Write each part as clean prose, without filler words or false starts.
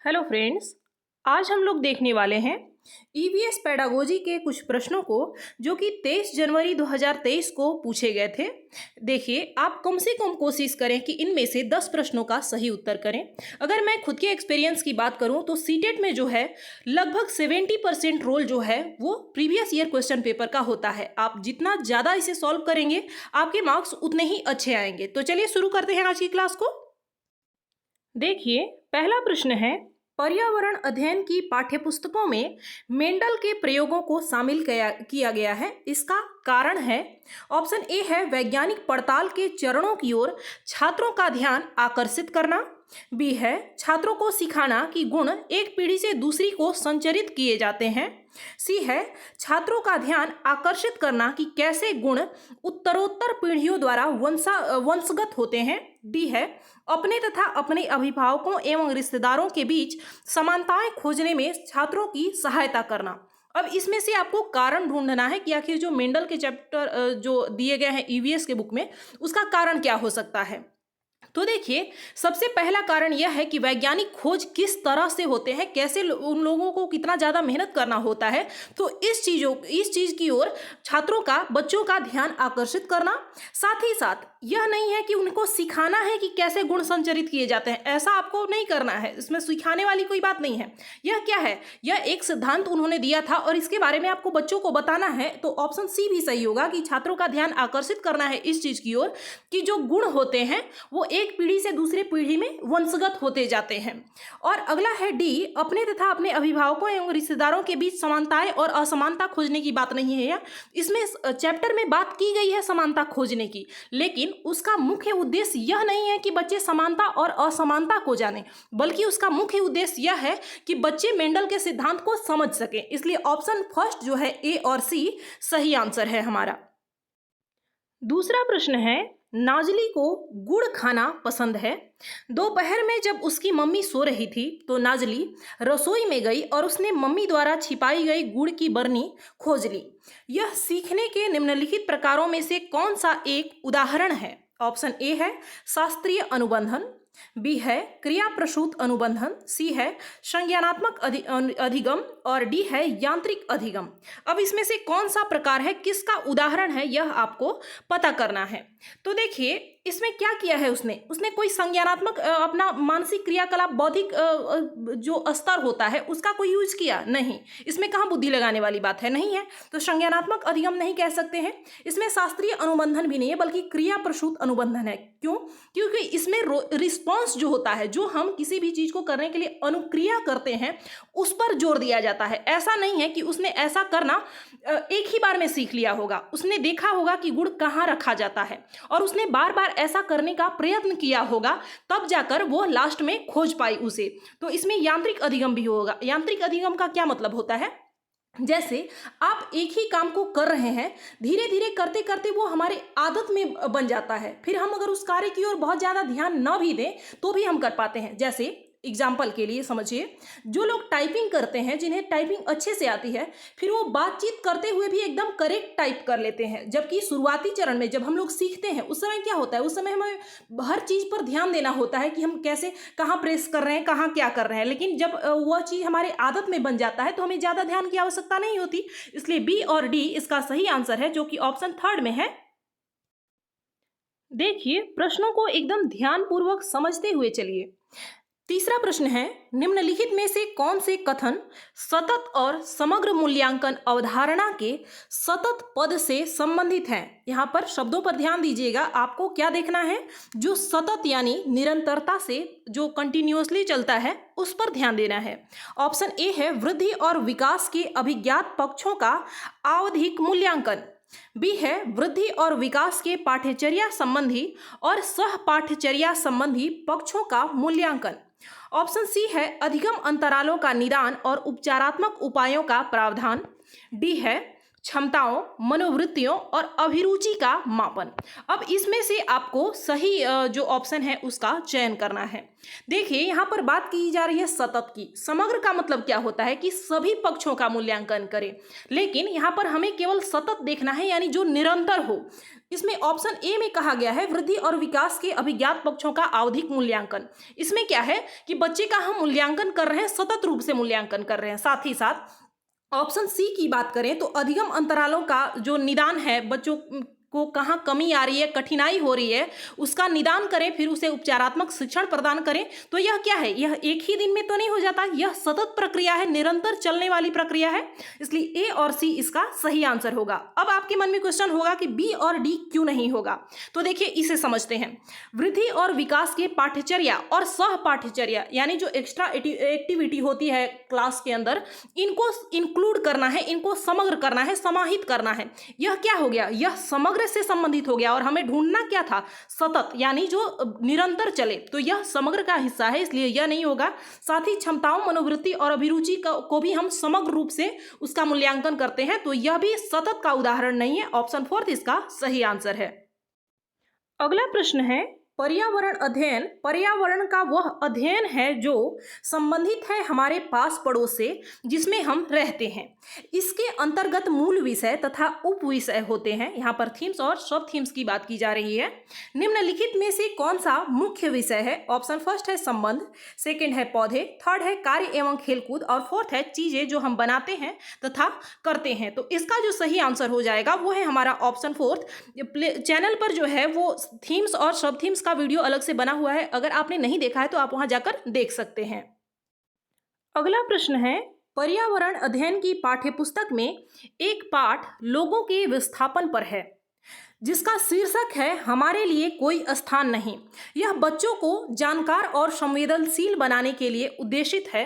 Hello friends. आज हम लोग देखने वाले हैं ईवीएस पेडागोजी के कुछ प्रश्नों को जो कि 23 जनवरी 2023 को पूछे गए थे। देखिए, आप कम से कम कोशिश करें कि इनमें से 10 प्रश्नों का सही उत्तर करें। अगर मैं खुद के एक्सपीरियंस की बात करूं तो सीटेट में जो है लगभग 70% रोल जो है वो प्रीवियस ईयर क्वेश्चन पेपर का होता है। आप जितना ज़्यादा इसे सॉल्व करेंगे आपके मार्क्स उतने ही अच्छे आएंगे। तो चलिए शुरू करते हैं आज की क्लास को। देखिए, पहला प्रश्न है, पर्यावरण अध्ययन की पाठ्यपुस्तकों में मेंडल के प्रयोगों को शामिल किया गया है। इसका कारण है, ऑप्शन ए है वैज्ञानिक पड़ताल के चरणों की ओर छात्रों का ध्यान आकर्षित करना, बी है छात्रों को सिखाना कि गुण एक पीढ़ी से दूसरी को संचरित किए जाते हैं, सी है छात्रों का ध्यान आकर्षित करना कि कैसे गुण उत्तरोत्तर पीढ़ियों द्वारा वंशगत होते हैं, डी है अपने तथा अपने अभिभावकों एवं रिश्तेदारों के बीच समानताएं खोजने में छात्रों की सहायता करना। अब इसमें से आपको कारण ढूंढना है कि आखिर जो मेंडल के चैप्टर जो दिए गए हैं ईवीएस के बुक में, उसका कारण क्या हो सकता है। तो देखिए, सबसे पहला कारण यह है कि वैज्ञानिक खोज किस तरह से होते हैं, कैसे उन लोगों को कितना ज़्यादा मेहनत करना होता है। तो इस चीज़ की ओर छात्रों का, बच्चों का ध्यान आकर्षित करना। साथ ही साथ यह नहीं है कि उनको सिखाना है कि कैसे गुण संचरित किए जाते हैं, ऐसा आपको नहीं करना है। इसमें सिखाने वाली कोई बात नहीं है। यह क्या है, यह एक सिद्धांत उन्होंने दिया था और इसके बारे में आपको बच्चों को बताना है। तो ऑप्शन सी भी सही होगा कि छात्रों का ध्यान आकर्षित करना है इस चीज़ की ओर कि जो गुण होते हैं वो एक पीढ़ी से दूसरे पीढ़ी में वंशगत होते जाते हैं। और अगला है डी, अपने तथा अपने अभिभावकों एवं रिश्तेदारों के बीच समानताएं और असमानता खोजने की बात नहीं है। इसमें चैप्टर में बात की गई है समानता खोजने की, लेकिन उसका मुख्य उद्देश्य यह नहीं है कि बच्चे समानता और असमानता को जाने, बल्कि उसका मुख्य उद्देश्य यह है कि बच्चे मेंडल के सिद्धांत को समझ सकें। इसलिए ऑप्शन फर्स्ट जो है ए और सी सही आंसर है हमारा। दूसरा प्रश्न है, नाजली को गुड़ खाना पसंद है। दोपहर में जब उसकी मम्मी सो रही थी तो नाजली रसोई में गई और उसने मम्मी द्वारा छिपाई गई गुड़ की बरनी खोज ली। यह सीखने के निम्नलिखित प्रकारों में से कौन सा एक उदाहरण है। ऑप्शन ए है शास्त्रीय अनुबंधन, बी है क्रिया प्रसूत अनुबंधन, सी है संज्ञानात्मक अधिगम और डी है यांत्रिक अधिगम। अब इसमें से कौन सा प्रकार है, किसका उदाहरण है, यह आपको पता करना है। तो देखिए, इसमें क्या किया है उसने कोई संज्ञानात्मक अपना मानसिक क्रियाकलाप, बौद्धिक जो स्तर होता है उसका कोई यूज किया नहीं। इसमें कहाँ बुद्धि लगाने वाली बात है, नहीं है। तो संज्ञानात्मक अधिगम नहीं कह सकते हैं। इसमें शास्त्रीय अनुबंधन भी नहीं है, बल्कि क्रिया प्रसूत अनुबंधन है। क्यों? क्योंकि इसमें रिस्पॉन्स जो होता है, जो हम किसी भी चीज को करने के लिए अनुक्रिया करते हैं, उस पर जोर दिया जाता है। ऐसा नहीं है कि उसने ऐसा करना एक ही बार में सीख लिया होगा। उसने देखा होगा कि गुड़ कहाँ रखा जाता है और उसने बार बार ऐसा करने का प्रयत्न किया होगा, तब जाकर वो लास्ट में खोज पाई उसे। तो इसमें यांत्रिक अधिगम भी होगा। यांत्रिक अधिगम का क्या मतलब होता है, जैसे आप एक ही काम को कर रहे हैं, धीरे धीरे करते करते वो हमारे आदत में बन जाता है। फिर हम अगर उस कार्य की ओर बहुत ज़्यादा ध्यान न भी दें तो भी हम कर पाते हैं। जैसे एग्जाम्पल के लिए समझिए, जो लोग टाइपिंग करते हैं, जिन्हें टाइपिंग अच्छे से आती है, फिर वो बातचीत करते हुए भी एकदम करेक्ट टाइप कर लेते हैं। जबकि शुरुआती चरण में जब हम लोग सीखते हैं, उस समय क्या होता है, उस समय हमें हर चीज़ पर ध्यान देना होता है कि हम कैसे, कहाँ प्रेस कर रहे हैं, कहाँ क्या कर रहे हैं। लेकिन जब वह चीज़ हमारे आदत में बन जाता है तो हमें ज़्यादा ध्यान की आवश्यकता नहीं होती। इसलिए बी और डी इसका सही आंसर है, जो कि ऑप्शन थर्ड में है। देखिए, प्रश्नों को एकदम ध्यानपूर्वक समझते हुए चलिए। तीसरा प्रश्न है, निम्नलिखित में से कौन से कथन सतत और समग्र मूल्यांकन अवधारणा के सतत पद से संबंधित हैं। यहाँ पर शब्दों पर ध्यान दीजिएगा। आपको क्या देखना है, जो सतत यानी निरंतरता से, जो कंटिन्यूअसली चलता है, उस पर ध्यान देना है। ऑप्शन ए है वृद्धि और विकास के अभिज्ञात पक्षों का आवधिक मूल्यांकन, बी है वृद्धि और विकास के पाठ्यचर्या संबंधी और सह पाठ्यचर्या संबंधी पक्षों का मूल्यांकन, ऑप्शन सी है अधिगम अंतरालों का निदान और उपचारात्मक उपायों का प्रावधान, डी है क्षमताओं, मनोवृत्तियों और अभिरुचि का मापन। अब इसमें से आपको सही जो ऑप्शन है उसका चयन करना है। देखिए यहाँ पर बात की जा रही है सतत की। समग्र का मतलब क्या होता है कि सभी पक्षों का मूल्यांकन करें, लेकिन यहाँ पर हमें केवल सतत देखना है, यानी जो निरंतर हो। इसमें ऑप्शन ए में कहा गया है वृद्धि और विकास के अभिज्ञात पक्षों का आवधिक मूल्यांकन। इसमें क्या है कि बच्चे का हम मूल्यांकन कर रहे हैं, सतत रूप से मूल्यांकन कर रहे हैं। साथ ही साथ ऑप्शन सी की बात करें तो अधिगम अंतरालों का जो निदान है, बच्चों को कहाँ कमी आ रही है, कठिनाई हो रही है, उसका निदान करें, फिर उसे उपचारात्मक शिक्षण प्रदान करें। तो यह क्या है, यह एक ही दिन में तो नहीं हो जाता, यह सतत प्रक्रिया है, निरंतर चलने वाली प्रक्रिया है। इसलिए ए और सी इसका सही आंसर होगा। अब आपके मन में क्वेश्चन होगा कि बी और डी क्यों नहीं होगा, तो देखिए इसे समझते हैं। वृद्धि और विकास के पाठ्यचर्या और सह पाठ्यचर्या यानी जो एक्स्ट्रा एक्टिविटी होती है क्लास के अंदर, इनको इंक्लूड करना है, इनको समग्र करना है, समाहित करना है। यह क्या हो गया, यह समग्र से संबंधित हो गया। और हमें ढूंढना क्या था, सतत यानी जो निरंतर चले, तो यह समग्र का हिस्सा है, इसलिए यह नहीं होगा। साथ ही क्षमताओं, मनोवृत्ति और अभिरुचि को भी हम समग्र रूप से उसका मूल्यांकन करते हैं, तो यह भी सतत का उदाहरण नहीं है। ऑप्शन फोर्थ इसका सही आंसर है। अगला प्रश्न है पर्यावरण अध्ययन। पर्यावरण का वह अध्ययन है जो संबंधित है हमारे पास पड़ोस से जिसमें हम रहते हैं। इसके अंतर्गत मूल विषय तथा उप विषय होते हैं। यहाँ पर थीम्स और सब थीम्स की बात की जा रही है। निम्नलिखित में से कौन सा मुख्य विषय है? ऑप्शन फर्स्ट है संबंध, सेकंड है पौधे, थर्ड है कार्य एवं खेलकूद और फोर्थ है चीजें जो हम बनाते हैं तथा करते हैं। तो इसका जो सही आंसर हो जाएगा वो है हमारा ऑप्शन फोर्थ। चैनल पर जो है वो थीम्स और सब थीम्स का वीडियो अलग से बना हुआ है, अगर आपने नहीं देखा है तो आप वहां जाकर देख सकते हैं। अगला प्रश्न है पर्यावरण अध्ययन की पाठ्यपुस्तक में एक पाठ लोगों के विस्थापन पर है जिसका शीर्षक है हमारे लिए कोई स्थान नहीं। यह बच्चों को जानकार और संवेदनशील बनाने के लिए उद्देशित है।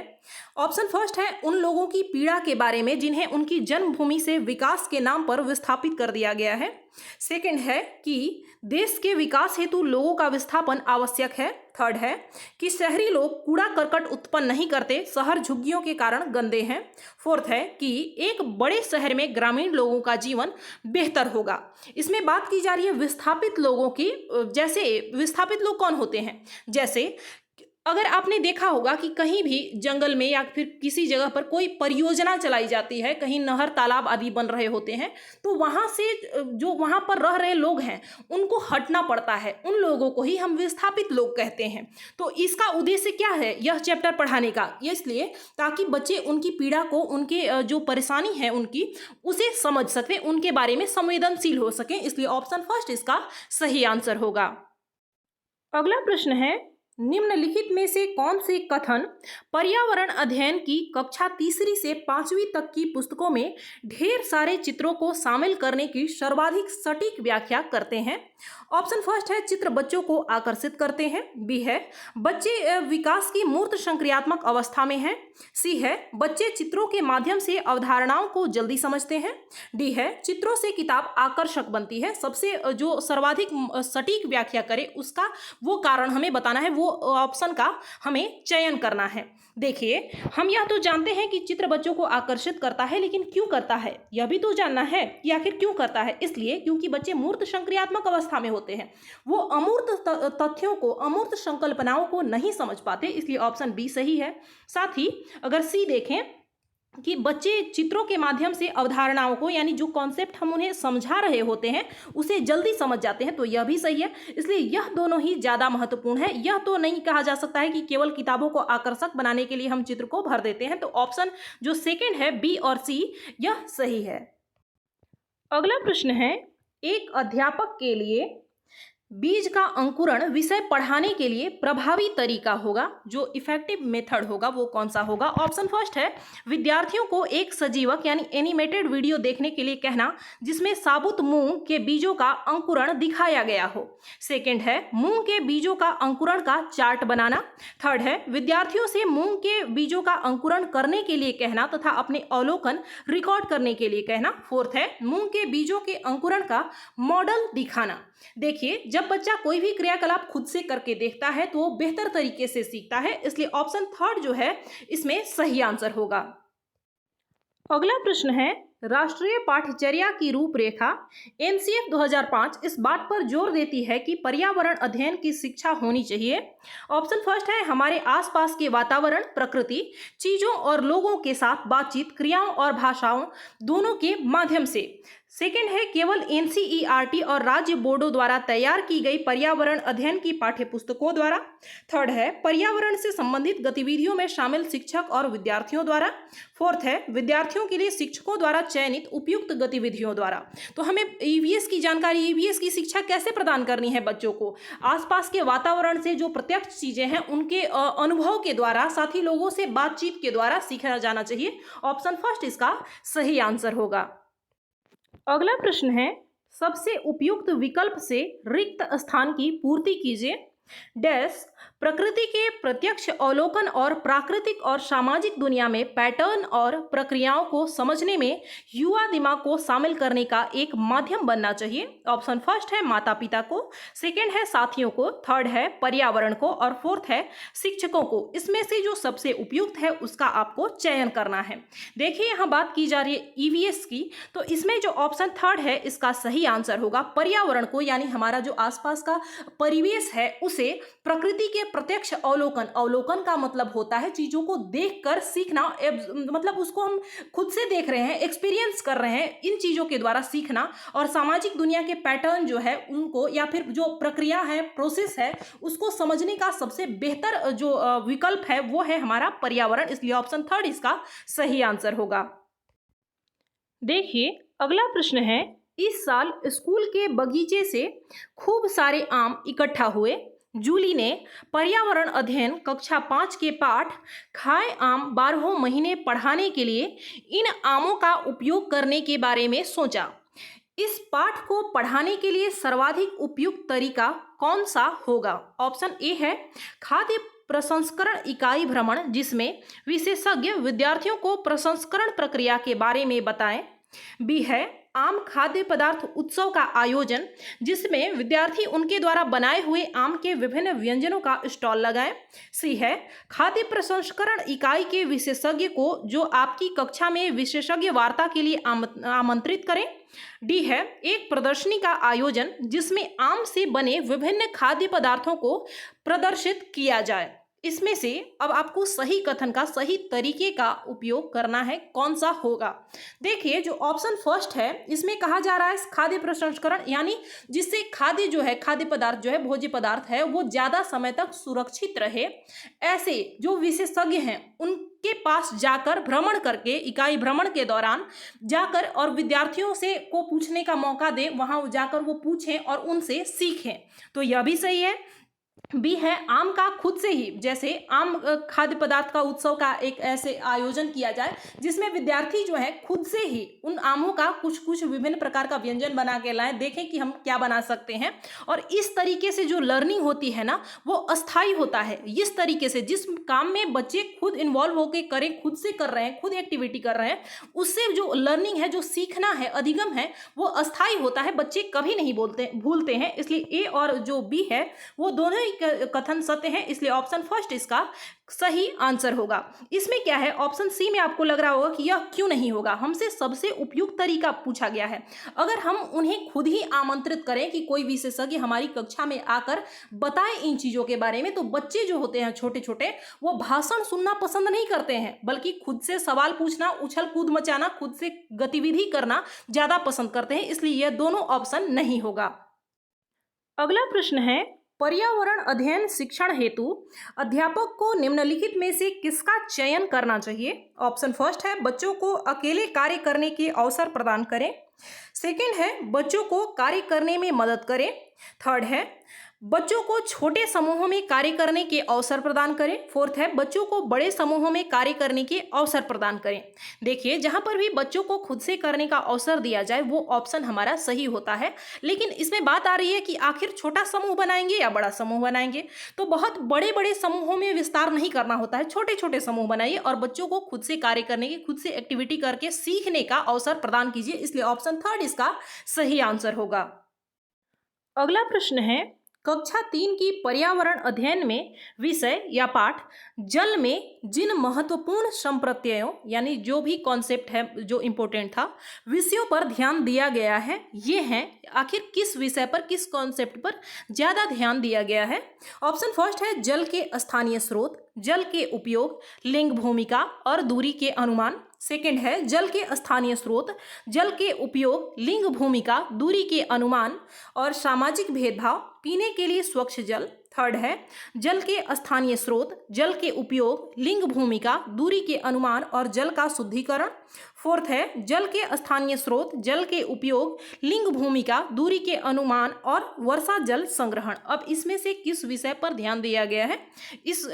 ऑप्शन फर्स्ट है उन लोगों की पीड़ा के बारे में जिन्हें उनकी जन्मभूमि से विकास के नाम पर विस्थापित कर दिया गया है। सेकंड है कि देश के विकास हेतु लोगों का विस्थापन आवश्यक है। थर्ड है कि शहरी लोग कूड़ा करकट उत्पन्न नहीं करते, शहर झुग्गियों के कारण गंदे हैं। फोर्थ है कि एक बड़े शहर में ग्रामीण लोगों का जीवन बेहतर होगा। इसमें बात की जा रही है विस्थापित लोगों की। जैसे विस्थापित लोग कौन होते हैं, जैसे अगर आपने देखा होगा कि कहीं भी जंगल में या फिर किसी जगह पर कोई परियोजना चलाई जाती है, कहीं नहर तालाब आदि बन रहे होते हैं, तो वहां से जो वहां पर रह रहे लोग हैं उनको हटना पड़ता है, उन लोगों को ही हम विस्थापित लोग कहते हैं। तो इसका उद्देश्य क्या है यह चैप्टर पढ़ाने का, ये इसलिए ताकि बच्चे उनकी पीड़ा को, उनके जो परेशानी है उनकी, उसे समझ सके, उनके बारे में संवेदनशील हो सके। इसलिए ऑप्शन फर्स्ट इसका सही आंसर होगा। अगला प्रश्न है निम्नलिखित में से कौन से कथन पर्यावरण अध्ययन की कक्षा तीसरी से पांचवी तक की पुस्तकों में ढेर सारे चित्रों को शामिल करने की सर्वाधिक सटीक व्याख्या करते हैं? ऑप्शन फर्स्ट है चित्र बच्चों को आकर्षित करते हैं। बी है बच्चे विकास की मूर्त संक्रियात्मक अवस्था में हैं। सी है बच्चे चित्रों के माध्यम से अवधारणाओं को जल्दी समझते हैं। डी है चित्रों से किताब आकर्षक बनती है। सबसे जो सर्वाधिक सटीक व्याख्या करे उसका वो कारण हमें बताना है, वो ऑप्शन का हमें चयन करना है। देखिए हम यह तो जानते हैं कि चित्र बच्चों को आकर्षित करता है, लेकिन क्यों करता है यह भी तो जानना है कि आखिर क्यों करता है। इसलिए क्योंकि बच्चे मूर्त संक्रियात्मक अवस्था में होते हैं, वो अमूर्त तथ्यों को, अमूर्त संकल्पनाओं को नहीं समझ पाते, इसलिए ऑप्शन बी सही है। साथ ही अगर सी देखें कि बच्चे चित्रों के माध्यम से अवधारणाओं को, यानी जो कॉन्सेप्ट हम उन्हें समझा रहे होते हैं उसे जल्दी समझ जाते हैं, तो यह भी सही है। इसलिए यह दोनों ही ज़्यादा महत्वपूर्ण है। यह तो नहीं कहा जा सकता है कि केवल किताबों को आकर्षक बनाने के लिए हम चित्र को भर देते हैं। तो ऑप्शन जो सेकंड है बी और सी यह सही है। अगला प्रश्न है एक अध्यापक के लिए बीज का अंकुरण विषय पढ़ाने के लिए प्रभावी तरीका होगा, जो इफेक्टिव मेथड होगा वो कौन सा होगा? ऑप्शन फर्स्ट है विद्यार्थियों को एक सजीवक यानी एनिमेटेड वीडियो देखने के लिए कहना जिसमें साबुत मूंग के बीजों का अंकुरण दिखाया गया हो। सेकंड है मूंग के बीजों का अंकुरण का चार्ट बनाना। थर्ड है विद्यार्थियों से मूंग के बीजों का अंकुरण करने के लिए कहना तथा अपने अवलोकन रिकॉर्ड करने के लिए कहना। फोर्थ है मूंग के बीजों के अंकुरण का मॉडल दिखाना। देखिए जब बच्चा कोई भी क्रियाकलाप खुद से करके देखता है तो वो बेहतर तरीके से सीखता है, इसलिए ऑप्शन थर्ड जो है इसमें सही आंसर होगा। अगला प्रश्न है राष्ट्रीय पाठ्यचर्या की रूपरेखा एनसीएफ 2005 इस बात पर जोर देती है कि पर्यावरण अध्ययन की शिक्षा होनी चाहिए। ऑप्शन फर्स्ट है हमारे आसपास के वातावरण, प्रकृति, चीजों और लोगों के साथ बातचीत, क्रियाओं और भाषाओं दोनों के माध्यम से। सेकंड है केवल एनसीईआरटी और राज्य बोर्डों द्वारा तैयार की गई पर्यावरण अध्ययन की पाठ्यपुस्तकों द्वारा। थर्ड है पर्यावरण से संबंधित गतिविधियों में शामिल शिक्षक और विद्यार्थियों द्वारा। फोर्थ है विद्यार्थियों के लिए शिक्षकों द्वारा चयनित उपयुक्त गतिविधियों द्वारा। तो हमें ईवीएस की जानकारी, ईवीएस की शिक्षा कैसे प्रदान करनी है बच्चों को? आसपास के वातावरण से जो प्रत्यक्ष चीजें हैं उनके अनुभव के द्वारा, साथ ही लोगों से बातचीत के द्वारा सीखा जाना चाहिए। ऑप्शन फर्स्ट इसका सही आंसर होगा। अगला प्रश्न है सबसे उपयुक्त विकल्प से रिक्त स्थान की पूर्ति कीजिए। डैश प्रकृति के प्रत्यक्ष अवलोकन और प्राकृतिक और सामाजिक दुनिया में पैटर्न और प्रक्रियाओं को समझने में युवा दिमाग को शामिल करने का एक माध्यम बनना चाहिए। ऑप्शन फर्स्ट है माता पिता को, सेकंड है साथियों को, थर्ड है पर्यावरण को और फोर्थ है शिक्षकों को। इसमें से जो सबसे उपयुक्त है उसका आपको चयन करना है। देखिए यहाँ बात की जा रही है ईवीएस की, तो इसमें जो ऑप्शन थर्ड है इसका सही आंसर होगा। पर्यावरण को यानी हमारा जो आसपास का परिवेश है उसे प्रकृति के प्रत्यक्ष अवलोकन, अवलोकन का मतलब होता है चीजों को देखकर सीखना, मतलब उसको हम खुद से देख रहे हैं, एक्सपीरियंस कर रहे हैं, इन चीजों के द्वारा सीखना। और सामाजिक दुनिया के पैटर्न जो है उनको या फिर जो प्रक्रिया है, प्रोसेस है, उसको समझने का सबसे बेहतर जो विकल्प है वो है हमारा पर्यावरण। इसलिए ऑप्शन थर्ड इसका सही आंसर होगा। देखिए अगला प्रश्न है इस साल स्कूल के बगीचे से खूब सारे आम इकट्ठा हुए। जूली ने पर्यावरण अध्ययन कक्षा 5 के पाठ खाए आम 12 महीने पढ़ाने के लिए इन आमों का उपयोग करने के बारे में सोचा। इस पाठ को पढ़ाने के लिए सर्वाधिक उपयुक्त तरीका कौन सा होगा? ऑप्शन ए है खाद्य प्रसंस्करण इकाई भ्रमण, जिसमें विशेषज्ञ विद्यार्थियों को प्रसंस्करण प्रक्रिया के बारे में बताएं। बी है आम खाद्य पदार्थ उत्सव का आयोजन, जिसमें विद्यार्थी उनके द्वारा बनाए हुए आम के विभिन्न व्यंजनों का स्टॉल लगाएं। सी है खाद्य प्रसंस्करण इकाई के विशेषज्ञ को जो आपकी कक्षा में विशेषज्ञ वार्ता के लिए आमंत्रित करें। डी है एक प्रदर्शनी का आयोजन, जिसमें आम से बने विभिन्न खाद्य पदार्थों को प्रदर्शित किया जाए। इसमें से अब आपको सही कथन का, सही तरीके का उपयोग करना है, कौन सा होगा? देखिए जो ऑप्शन फर्स्ट है इसमें कहा जा रहा है खाद्य प्रसंस्करण, यानी जिससे खाद्य जो है, खाद्य पदार्थ जो है, भोज्य पदार्थ है, वो ज्यादा समय तक सुरक्षित रहे। ऐसे जो विशेषज्ञ हैं उनके पास जाकर भ्रमण करके, इकाई भ्रमण के दौरान जाकर और विद्यार्थियों से को पूछने का मौका दें, वहां जाकर वो पूछें और उनसे सीखें। तो यह भी सही है। बी है आम का खुद से ही, जैसे आम खाद्य पदार्थ का उत्सव का एक ऐसे आयोजन किया जाए जिसमें विद्यार्थी जो है खुद से ही उन आमों का कुछ कुछ विभिन्न प्रकार का व्यंजन बना के लाएं, देखें कि हम क्या बना सकते हैं। और इस तरीके से जो लर्निंग होती है ना वो अस्थायी होता है। इस तरीके से जिस काम में बच्चे खुद इन्वॉल्व होकर करें, खुद से कर रहे हैं, खुद एक्टिविटी कर रहे हैं, उससे जो लर्निंग है, जो सीखना है, अधिगम है, वो अस्थायी होता है, बच्चे कभी नहीं भूलते हैं। इसलिए ए और जो बी है वो दोनों कथन सत्य है। इसलिए ऑप्शन फर्स्ट इसका सही आंसर होगा। इसमें क्या है, ऑप्शन सी में आपको लग रहा होगा कि यह क्यों नहीं होगा, हमसे सबसे उपयुक्त तरीका पूछा गया है। अगर हम उन्हें खुद ही आमंत्रित करें कि कोई विशेषज्ञ हमारी कक्षा में आकर बताए इन चीजों के बारे में, तो बच्चे जो होते हैं छोटे छोटे, वो भाषण सुनना पसंद नहीं करते हैं, बल्कि खुद से सवाल पूछना, उछल कूद मचाना, खुद से गतिविधि करना ज्यादा पसंद करते हैं। इसलिए यह दोनों ऑप्शन नहीं होगा। अगला प्रश्न है पर्यावरण अध्ययन शिक्षण हेतु अध्यापक को निम्नलिखित में से किसका चयन करना चाहिए? ऑप्शन फर्स्ट है बच्चों को अकेले कार्य करने के अवसर प्रदान करें। सेकंड है बच्चों को कार्य करने में मदद करें। थर्ड है बच्चों को छोटे समूहों में कार्य करने के अवसर प्रदान करें। फोर्थ है बच्चों को बड़े समूहों में कार्य करने के अवसर प्रदान करें। देखिए जहां पर भी बच्चों को खुद से करने का अवसर दिया जाए वो ऑप्शन हमारा सही होता है, लेकिन इसमें बात आ रही है कि आखिर छोटा समूह बनाएंगे या बड़ा समूह बनाएंगे। तो बहुत बड़े बड़े समूहों में विस्तार नहीं करना होता है, छोटे छोटे समूह बनाइए और बच्चों को खुद से कार्य करने की, खुद से एक्टिविटी करके सीखने का अवसर प्रदान कीजिए। इसलिए ऑप्शन थर्ड इसका सही आंसर होगा। अगला प्रश्न है कक्षा 3 की पर्यावरण अध्ययन में विषय या पाठ जल में जिन महत्वपूर्ण संप्रत्ययों यानी जो भी कॉन्सेप्ट है जो इम्पोर्टेंट था विषयों पर ध्यान दिया गया है, ये हैं आखिर किस विषय पर किस कॉन्सेप्ट पर ज़्यादा ध्यान दिया गया है। ऑप्शन फर्स्ट है जल के स्थानीय स्रोत, जल के उपयोग, लिंग भूमिका और दूरी के अनुमान। सेकंड है जल के स्थानीय स्रोत, जल के उपयोग, लिंग भूमिका, दूरी के अनुमान और सामाजिक भेदभाव, पीने के लिए स्वच्छ जल। थर्ड है जल के स्थानीय स्रोत, जल के उपयोग, लिंग भूमिका, दूरी के अनुमान और जल का शुद्धिकरण। फोर्थ है जल के स्थानीय स्रोत, जल के उपयोग, लिंग भूमिका, दूरी के अनुमान और वर्षा जल संग्रहण। अब इसमें से किस विषय पर ध्यान दिया गया है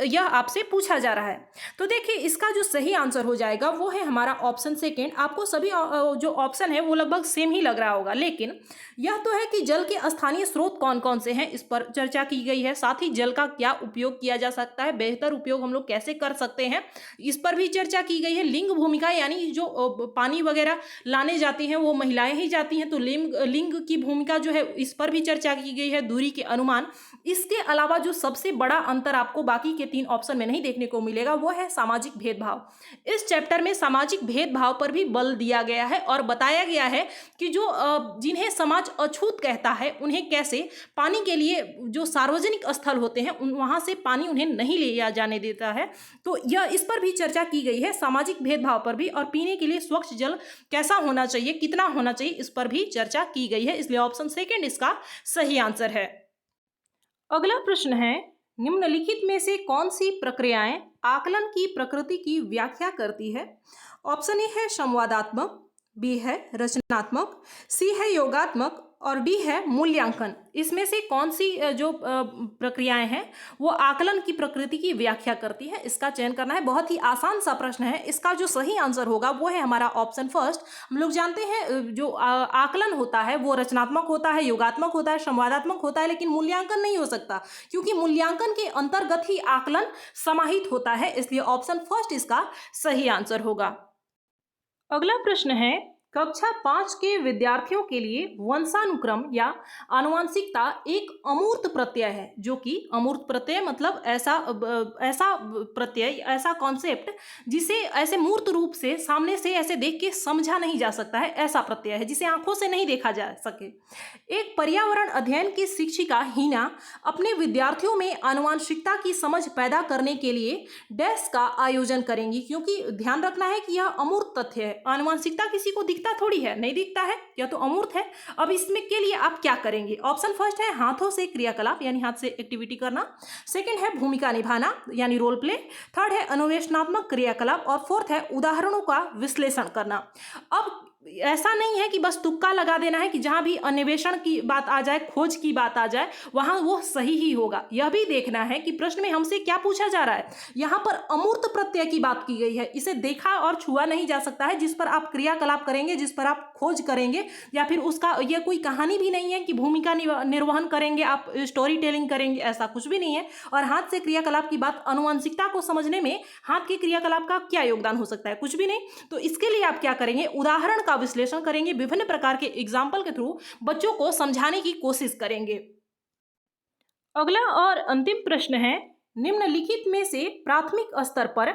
यह आपसे पूछा जा रहा है। तो देखिए इसका जो सही आंसर हो जाएगा वो है हमारा ऑप्शन सेकेंड। आपको सभी जो ऑप्शन है वो लगभग सेम ही लग रहा होगा, लेकिन यह तो है कि जल के स्थानीय स्रोत कौन कौन से हैं इस पर चर्चा की गई है, साथ ही जल का क्या उपयोग किया जा सकता है, बेहतर उपयोग हम लोग कैसे कर सकते हैं इस पर भी चर्चा की गई है। लिंग भूमिका यानी जो पानी वगैरह लाने जाती हैं वो महिलाएं ही जाती हैं, तो लिंग की भूमिका जो है इस पर भी चर्चा की गई है। दूरी के अनुमान, इसके अलावा जो सबसे बड़ा अंतर आपको बाकी के 3 ऑप्शन में नहीं देखने को मिलेगा वो है सामाजिक भेदभाव। इस चैप्टर में सामाजिक भेदभाव पर भी बल दिया गया है और बताया गया है कि जो जिन्हें समाज अछूत कहता है उन्हें कैसे पानी के लिए जो सार्वजनिक स्थल होते हैं वहां से पानी उन्हें नहीं लिया जाने देता है। तो यह इस पर भी चर्चा की गई है, सामाजिक भेदभाव पर भी, और पीने के लिए स्वच्छ जल कैसा होना चाहिए, कितना होना चाहिए, इस पर भी चर्चा की गई है। इसलिए ऑप्शन सेकंड इसका सही आंसर है। अगला प्रश्न है निम्नलिखित में से कौन सी प्रक्रियाएं आकलन की प्रकृति की व्याख्या करती है। ऑप्शन ए है संवादात्मक, बी है रचनात्मक, सी है योगात्मक और डी है मूल्यांकन। इसमें से कौन सी जो प्रक्रियाएं हैं वो आकलन की प्रकृति की व्याख्या करती है, इसका चयन करना है। बहुत ही आसान सा प्रश्न है। इसका जो सही आंसर होगा वो है हमारा ऑप्शन फर्स्ट। हम लोग जानते हैं जो आकलन होता है वो रचनात्मक होता है, योगात्मक होता है, संवादात्मक होता है, लेकिन मूल्यांकन नहीं हो सकता क्योंकि मूल्यांकन के अंतर्गत ही आकलन समाहित होता है। इसलिए ऑप्शन फर्स्ट इसका सही आंसर होगा। अगला प्रश्न है कक्षा 5 के विद्यार्थियों के लिए वंशानुक्रम या आनुवंशिकता एक अमूर्त प्रत्यय है, जो कि अमूर्त प्रत्यय मतलब ऐसा प्रत्यय, ऐसा कॉन्सेप्ट जिसे ऐसे मूर्त रूप से सामने से ऐसे देख के समझा नहीं जा सकता है, ऐसा प्रत्यय है जिसे आंखों से नहीं देखा जा सके। एक पर्यावरण अध्ययन की शिक्षिका हीना अपने विद्यार्थियों में आनुवंशिकता की समझ पैदा करने के लिए डैश का आयोजन करेंगी, क्योंकि ध्यान रखना है कि यह अमूर्त तथ्य है। आनुवंशिकता किसी को दिखता थोड़ी है, नहीं दिखता है, यह तो अमूर्त है। अब इसमें के लिए आप क्या करेंगे। ऑप्शन फर्स्ट है हाथों से क्रियाकलाप यानी हाथ से एक्टिविटी करना, सेकंड है भूमिका निभाना यानी रोल प्ले, थर्ड है अन्वेषणात्मक क्रियाकलाप और फोर्थ है उदाहरणों का विश्लेषण करना। अब ऐसा नहीं है कि बस तुक्का लगा देना है कि जहां भी अन्वेषण की बात आ जाए, खोज की बात आ जाए, वहां वो सही ही होगा। यह भी देखना है कि प्रश्न में हमसे क्या पूछा जा रहा है। यहां पर अमूर्त प्रत्यय की बात की गई है, इसे देखा और छुआ नहीं जा सकता है, जिस पर आप क्रियाकलाप करेंगे, जिस पर आप खोज करेंगे, या फिर उसका यह कोई कहानी भी नहीं है कि भूमिका निर्वहन करेंगे, आप स्टोरी टेलिंग करेंगे, ऐसा कुछ भी नहीं है। और हाथ से क्रियाकलाप की बात, आनुवंशिकता को समझने में हाथ के क्रियाकलाप का क्या योगदान हो सकता है, कुछ भी नहीं। तो इसके लिए आप क्या करेंगे, उदाहरण का विश्लेषण करेंगे, विभिन्न प्रकार के एग्जाम्पल के थ्रू बच्चों को समझाने की कोशिश करेंगे। अगला और अंतिम प्रश्न है निम्नलिखित में से प्राथमिक स्तर पर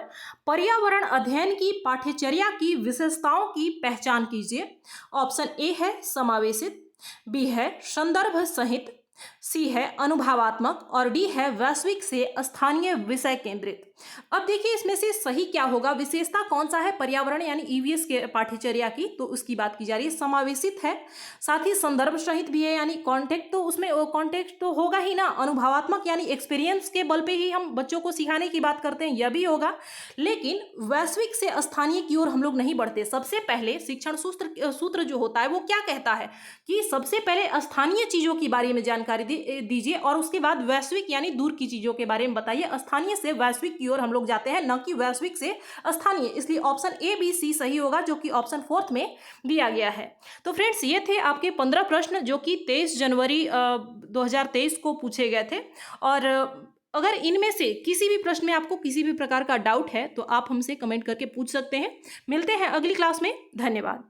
पर्यावरण अध्ययन की पाठ्यचर्या की विशेषताओं की पहचान कीजिए। ऑप्शन ए है समावेशित, बी है संदर्भ सहित, सी है अनुभवात्मक और डी है वैश्विक से स्थानीय विषय केंद्रित। अब देखिए इसमें से सही क्या होगा, विशेषता कौन सा है पर्यावरण यानी ईवीएस के पाठ्यचर्या की, तो उसकी बात की जा रही है। समावेशित है, साथ ही संदर्भ सहित भी है यानी कॉन्टेक्स्ट, तो उसमें कॉन्टेक्स्ट तो होगा ही ना। अनुभवात्मक यानी एक्सपीरियंस के बल पे ही हम बच्चों को सिखाने की बात करते हैं, यह भी होगा। लेकिन वैश्विक से स्थानीय की ओर हम लोग नहीं बढ़ते। सबसे पहले शिक्षण सूत्र जो होता है वो क्या कहता है कि सबसे पहले स्थानीय चीजों के बारे में जानकारी दीजिए और उसके बाद वैश्विक यानी दूर की चीजों के बारे में बताइए। स्थानीय से वैश्विक की ओर हम लोग जाते हैं, न कि वैश्विक से स्थानीय। इसलिए ऑप्शन ए बी सी सही होगा, जो कि ऑप्शन फोर्थ में दिया गया है। तो फ्रेंड्स ये थे आपके 15 प्रश्न जो कि 23 जनवरी 2023 को पूछे गए थे। और अगर इनमें से किसी भी प्रश्न में आपको किसी भी प्रकार का डाउट है तो आप हमसे कमेंट करके पूछ सकते हैं। मिलते हैं अगली क्लास में। धन्यवाद।